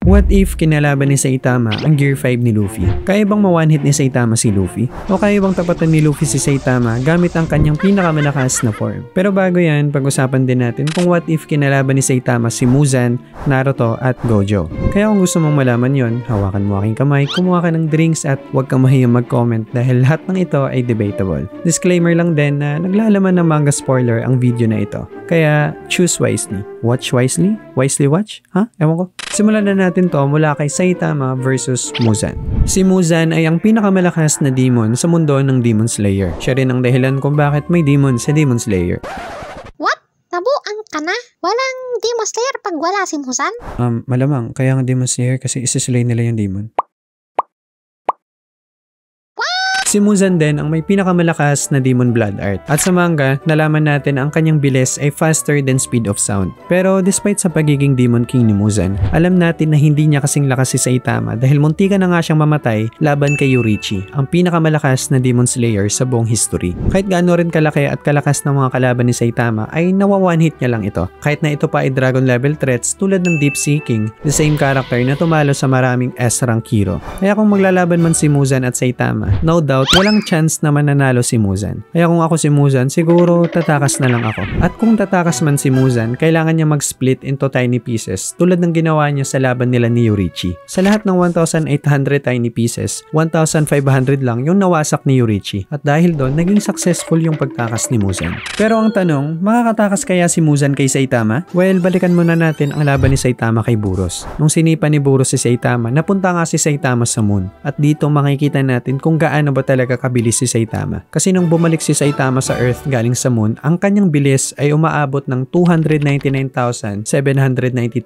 What if kinalaban ni Saitama ang Gear 5 ni Luffy? Kaya bang ma-one-hit ni Saitama si Luffy? O kaya bang tapatan ni Luffy si Saitama gamit ang kanyang pinakamalakas na form? Pero bago yan, pag-usapan din natin kung what if kinalaban ni Saitama si Muzan, Naruto at Gojo. Kaya kung gusto mong malaman yon, hawakan mo aking kamay, kumuha ka ng drinks at huwag kang mahiyang mag-comment dahil lahat ng ito ay debatable. Disclaimer lang din na naglalaman ng manga spoiler ang video na ito. Kaya choose wisely. Watch wisely? Wisely watch? Ha? Ewan ko. Simulan na natin to mula kay Saitama versus Muzan. Si Muzan ay ang pinakamalakas na demon sa mundo ng Demon Slayer. Siya rin ang dahilan kung bakit may demon sa Demon Slayer. What? Nabuang ka na? Walang Demon Slayer pag wala si Muzan? Malamang. Kaya nga Demon Slayer kasi isislay nila yung demon. Si Muzan din ang may pinakamalakas na Demon Blood Art. At sa manga, nalaman natin ang kanyang bilis ay faster than speed of sound. Pero despite sa pagiging Demon King ni Muzan, alam natin na hindi niya kasing lakas si Saitama dahil muntikan na nga siyang mamatay laban kay Yorichi, ang pinakamalakas na Demon Slayer sa buong history. Kahit gaano rin kalaki at kalakas ng mga kalaban ni Saitama ay nawa-one hit niya lang ito. Kahit na ito pa ay dragon level threats tulad ng Deep Sea King, the same character na tumalo sa maraming S-rank hero. Kaya kung maglalaban man si Muzan at Saitama, no doubt walang chance na mananalo si Muzan. Kaya kung ako si Muzan, siguro tatakas na lang ako. At kung tatakas man si Muzan, kailangan niya mag-split into tiny pieces tulad ng ginawa niya sa laban nila ni Yorichi. Sa lahat ng 1,800 tiny pieces, 1,500 lang yung nawasak ni Yorichi. At dahil doon, naging successful yung pagtakas ni Muzan. Pero ang tanong, makakatakas kaya si Muzan kay Saitama? Well, balikan muna natin ang laban ni Saitama kay Buros. Nung sinipa ni Buros si Saitama, napunta nga si Saitama sa moon. At dito makikita natin kung gaano ba talaga kabilis si Saitama. Kasi nung bumalik si Saitama sa Earth galing sa moon, ang kanyang bilis ay umaabot ng 299,792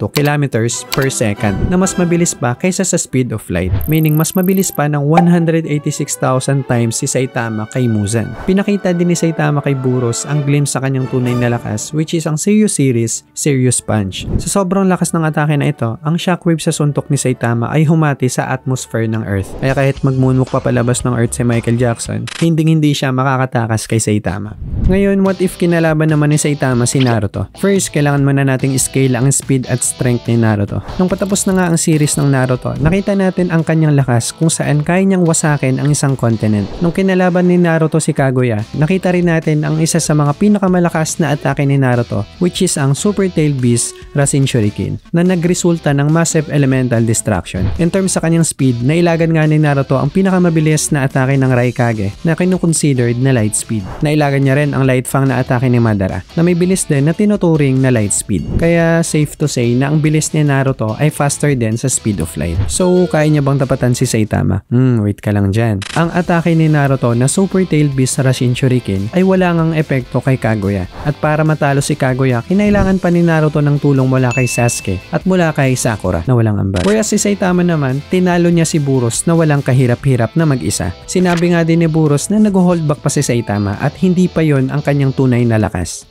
kilometers per second na mas mabilis pa kaysa sa speed of light. Meaning mas mabilis pa ng 186,000 times si Saitama kay Muzan. Pinakita din ni Saitama kay Buros ang glimpse sa kanyang tunay na lakas which is ang Serious Series, Serious Punch. Sa sobrang lakas ng atake na ito, ang shockwave sa suntok ni Saitama ay humati sa atmosphere ng Earth. Kaya kahit mag-moonwalk pa palabas ng Earth si Michael Jackson, hindi siya makakatakas kay Saitama. Ngayon, what if kinalaban naman ni Saitama si Naruto? First, kailangan muna nating scale ang speed at strength ni Naruto. Nung patapos na nga ang series ng Naruto, nakita natin ang kanyang lakas kung saan kaya niyang wasakin ang isang continent. Nung kinalaban ni Naruto si Kaguya, nakita rin natin ang isa sa mga pinakamalakas na atake ni Naruto which is ang Super Tail Beast Rasen Shuriken na nagresulta ng massive elemental destruction. In terms sa kanyang speed, nailagan nga ni Naruto ang pinakamabilis na atake ng Raikage na kinukonsidered na light speed. Nailagan niya rin ang light fang na atake ni Madara na may bilis din na tinuturing na light speed. Kaya safe to say na ang bilis ni Naruto ay faster din sa speed of light. So kaya niya bang tapatan si Saitama? Wait ka lang dyan. Ang atake ni Naruto na Super Tail Beast Rasen Shuriken ay wala ngang epekto kay Kaguya. At para matalo si Kaguya, kinailangan pa ni Naruto ng tulong mula kay Sasuke at mula kay Sakura na walang ambag. Whereas si Saitama naman, tinalo niya si Buros na walang kahirap-hirap na mag-isa. Sinabi nga din ni Buros na nag-hold back pa si Saitama at hindi pa yon ang kanyang tunay na lakas.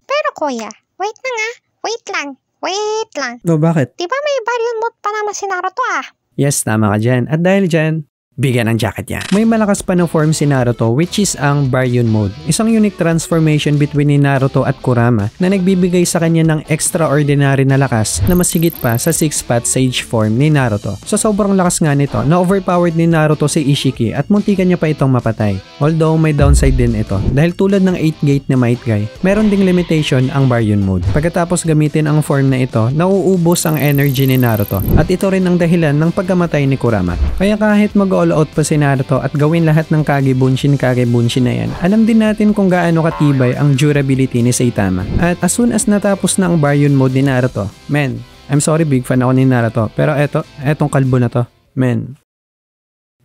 Pero kuya, wait na nga. Wait lang. Bakit? Diba may baryon mode pa naman si Naruto ah? Yes, tama ka dyan. At dahil dyan, bigyan ng jacket niya. May malakas pa na form si Naruto which is ang Baryon Mode. Isang unique transformation between ni Naruto at Kurama na nagbibigay sa kanya ng extraordinary na lakas na mas higit pa sa 6-path Sage form ni Naruto. So sobrang lakas nga nito na overpowered ni Naruto si Ishiki at muntikan niya pa itong mapatay. Although may downside din ito dahil tulad ng 8-gate na Might Guy, meron ding limitation ang Baryon Mode. Pagkatapos gamitin ang form na ito, nauubos ang energy ni Naruto at ito rin ang dahilan ng pagkamatay ni Kurama. Kaya kahit mag-all out pa si Naruto at gawin lahat ng Kage Bunshin na yan, alam din natin kung gaano katibay ang durability ni Saitama. At as soon as natapos na ang Baryon Mode ni Naruto, I'm sorry, big fan ako ni Naruto, pero etong kalbo na to,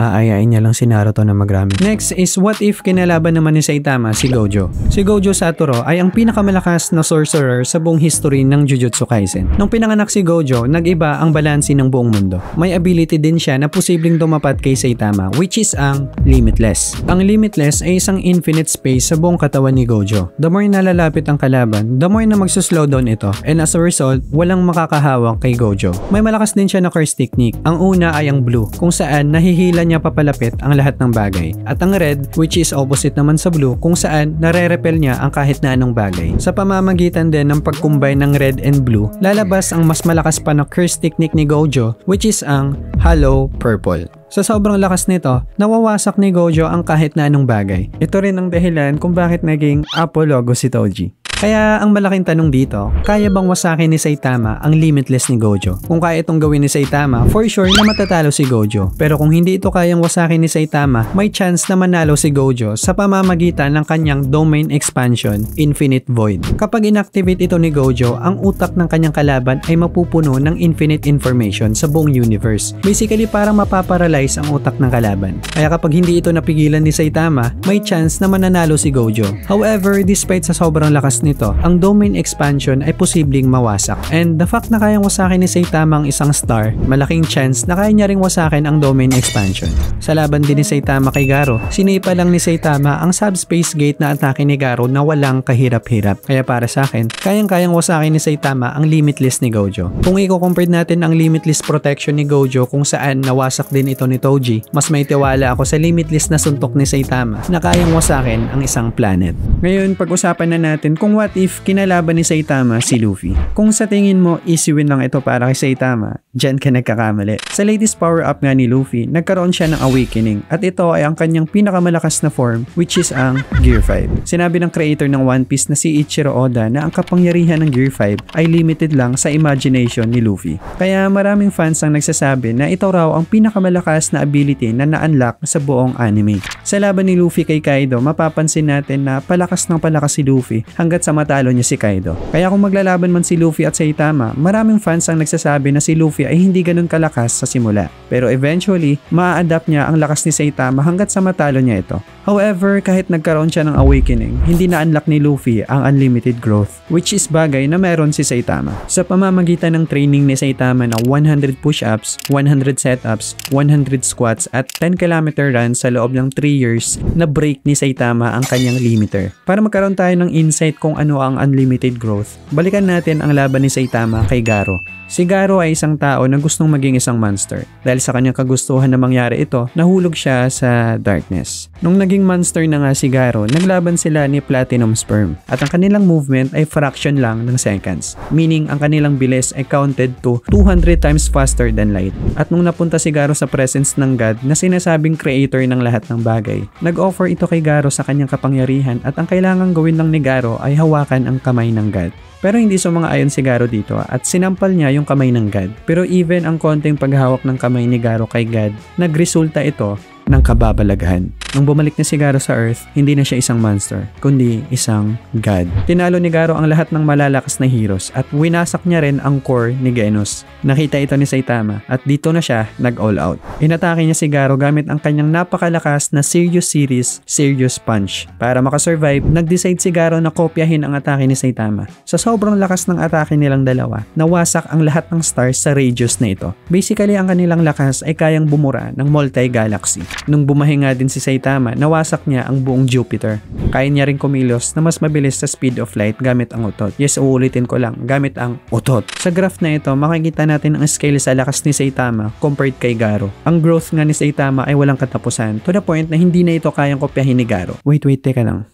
aayain niya lang si Naruto na magrami. Next is what if kinalaban naman ni Saitama si Gojo. Si Gojo Satoru ay ang pinakamalakas na sorcerer sa buong history ng Jujutsu Kaisen. Nung pinanganak si Gojo, nag-iba ang balanse ng buong mundo. May ability din siya na posibleng dumapat kay Saitama which is ang Limitless. Ang Limitless ay isang infinite space sa buong katawan ni Gojo. The more na lalapit ang kalaban, the more na magsuslow down ito and as a result, walang makakahawak kay Gojo. May malakas din siya na curse technique. Ang una ay ang blue kung saan nahihila niya papalapit ang lahat ng bagay. At ang red, which is opposite naman sa blue, kung saan nare-repel niya ang kahit na anong bagay. Sa pamamagitan din ng pag-combine ng red and blue, lalabas ang mas malakas pa na curse technique ni Gojo, which is ang Hollow Purple. Sa sobrang lakas nito, nawawasak ni Gojo ang kahit na anong bagay. Ito rin ang dahilan kung bakit naging Apologo si Toji. Kaya ang malaking tanong dito, kaya bang wasakin ni Saitama ang limitless ni Gojo? Kung kaya itong gawin ni Saitama, for sure na matatalo si Gojo. Pero kung hindi ito kayang wasakin ni Saitama, may chance na manalo si Gojo sa pamamagitan ng kanyang domain expansion, Infinite Void. Kapag inactivate ito ni Gojo, ang utak ng kanyang kalaban ay mapupuno ng infinite information sa buong universe. Basically, parang mapaparalyze ang utak ng kalaban. Kaya kapag hindi ito napigilan ni Saitama, may chance na mananalo si Gojo. However, despite sa sobrang lakas nito, ang domain expansion ay posibleng mawasak. And the fact na kayang wasakin ni Saitama ang isang star, malaking chance na kaya niya ring wasakin ang domain expansion. Sa laban din ni Saitama kay Garo, sinipa lang ni Saitama ang subspace gate na atake ni Garo na walang kahirap-hirap. Kaya para sa akin, kayang-kayang wasakin ni Saitama ang limitless ni Gojo. Kung i-compare natin ang limitless protection ni Gojo kung saan nawasak din ito ni Toji, mas may tiwala ako sa limitless na suntok ni Saitama na kayang wasakin ang isang planet. Ngayon, pag-usapan na natin kung what if kinalaban ni Saitama si Luffy. Kung sa tingin mo easy win lang ito para kay Saitama, dyan ka nagkakamali. Sa latest power up nga ni Luffy, nagkaroon siya ng awakening at ito ay ang kanyang pinakamalakas na form, which is ang Gear 5. Sinabi ng creator ng One Piece na si Ichiro Oda na ang kapangyarihan ng Gear 5 ay limited lang sa imagination ni Luffy. Kaya maraming fans ang nagsasabi na ito raw ang pinakamalakas na ability na na-unlock sa buong anime. Sa laban ni Luffy kay Kaido, mapapansin natin na palakas ng palakas si Luffy hanggat sa matalo niya si Kaido. Kaya kung maglalaban man si Luffy at Saitama, maraming fans ang nagsasabi na si Luffy ay hindi ganun kalakas sa simula. Pero eventually, maa-adapt niya ang lakas ni Saitama hanggat sa matalo niya ito. However, kahit nagkaroon siya ng awakening, hindi na-unlock ni Luffy ang unlimited growth, which is bagay na meron si Saitama. Sa pamamagitan ng training ni Saitama na 100 push-ups, 100 set-ups, 100 squats at 10km run sa loob ng 3 years, na break ni Saitama ang kanyang limiter. Para magkaroon tayo ng insight kung ano ang unlimited growth, balikan natin ang laban ni Saitama kay Garo. Si Garo ay isang tao na gustong maging isang monster. Dahil sa kanyang kagustuhan na mangyari ito, nahulog siya sa darkness. Nung naging monster na nga si Garo, naglaban sila ni Platinum Sperm. At ang kanilang movement ay fraction lang ng seconds. Meaning, ang kanilang bilis ay counted to 200 times faster than light. At nung napunta si Garo sa presence ng God na sinasabing creator ng lahat ng bagay, nag-offer ito kay Garo sa kanyang kapangyarihan at ang kailangang gawin lang ni Garo ay hawakan ang kamay ng God. Pero hindi sumang-ayon si Garo dito at sinampal niya yung kamay ng God. Pero even ang konting paghawak ng kamay ni Garo kay God, nagresulta ito ng kababalaghan. Nung bumalik na si Garo sa Earth, hindi na siya isang monster, kundi isang god. Tinalo ni Garo ang lahat ng malalakas na heroes at winasak niya rin ang core ni Genos. Nakita ito ni Saitama at dito na siya nag-all out. Inatake niya si Garo gamit ang kanyang napakalakas na Serious Series Serious Punch. Para makasurvive, nag-decide si Garo na kopyahin ang atake ni Saitama. Sa sobrang lakas ng atake nilang dalawa, nawasak ang lahat ng stars sa radius na ito. Basically, ang kanilang lakas ay kayang bumura ng multi-galaxy. Nung bumahinga din si Saitama, nawasak niya ang buong Jupiter. Kaya niya rin kumilos na mas mabilis sa speed of light gamit ang utot. Yes, uulitin ko lang, gamit ang utot. Sa graph na ito, makikita natin ang scale sa lakas ni Saitama compared kay Garo. Ang growth nga ni Saitama ay walang katapusan to the point na hindi na ito kayang kopyahin ni Garo. Wait, teka lang.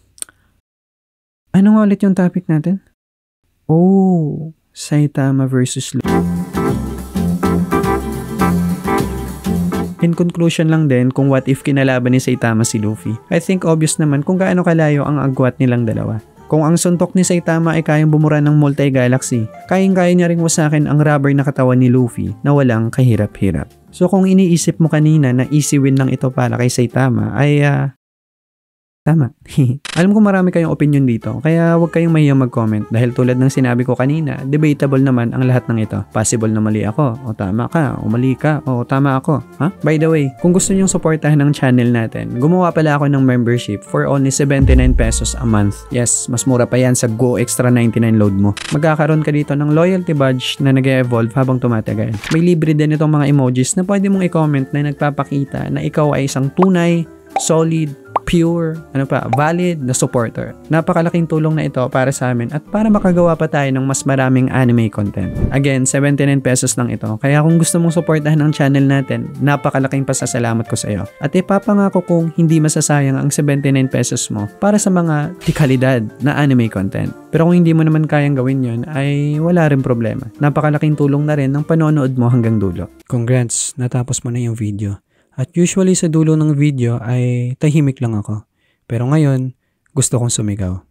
Ano nga ulit yung topic natin? Oh, Saitama versus Luffy. In conclusion lang din kung what if kinalaban ni Saitama si Luffy. I think obvious naman kung gaano kalayo ang agwat nilang dalawa. Kung ang suntok ni Saitama ay kayang bumura ng multi-galaxy, kayang-kaya niya ring wasakin ang rubber na katawan ni Luffy na walang kahirap-hirap. So kung iniisip mo kanina na easy win lang ito para kay Saitama ay tama. Alam ko marami kayong opinion dito, kaya huwag kayong mahiyang mag-comment dahil tulad ng sinabi ko kanina, debatable naman ang lahat ng ito. Possible na mali ako, o tama ka, o mali ka, o tama ako. Ha? By the way, kung gusto nyong suportahan ng channel natin, gumawa pala ako ng membership for only 79 pesos a month. Yes, mas mura pa yan sa Go Extra 99 load mo. Magkakaroon ka dito ng loyalty badge na nag-evolve habang tumatagal. May libre din itong mga emojis na pwede mong i-comment na nagpapakita na ikaw ay isang tunay, solid, pure, valid na supporter. Napakalaking tulong na ito para sa amin at para makagawa pa tayo ng mas maraming anime content. Again, 79 pesos lang ito. Kaya kung gusto mong suportahan ang channel natin, napakalaking pasasalamat ko sa iyo. At ipapangako kong hindi masasayang ang 79 pesos mo para sa mga dekalidad na anime content. Pero kung hindi mo naman kayang gawin yun, ay wala rin problema. Napakalaking tulong na rin ng panonood mo hanggang dulo. Congrats, natapos mo na yung video. At usually sa dulo ng video ay tahimik lang ako. Pero ngayon, gusto kong sumigaw.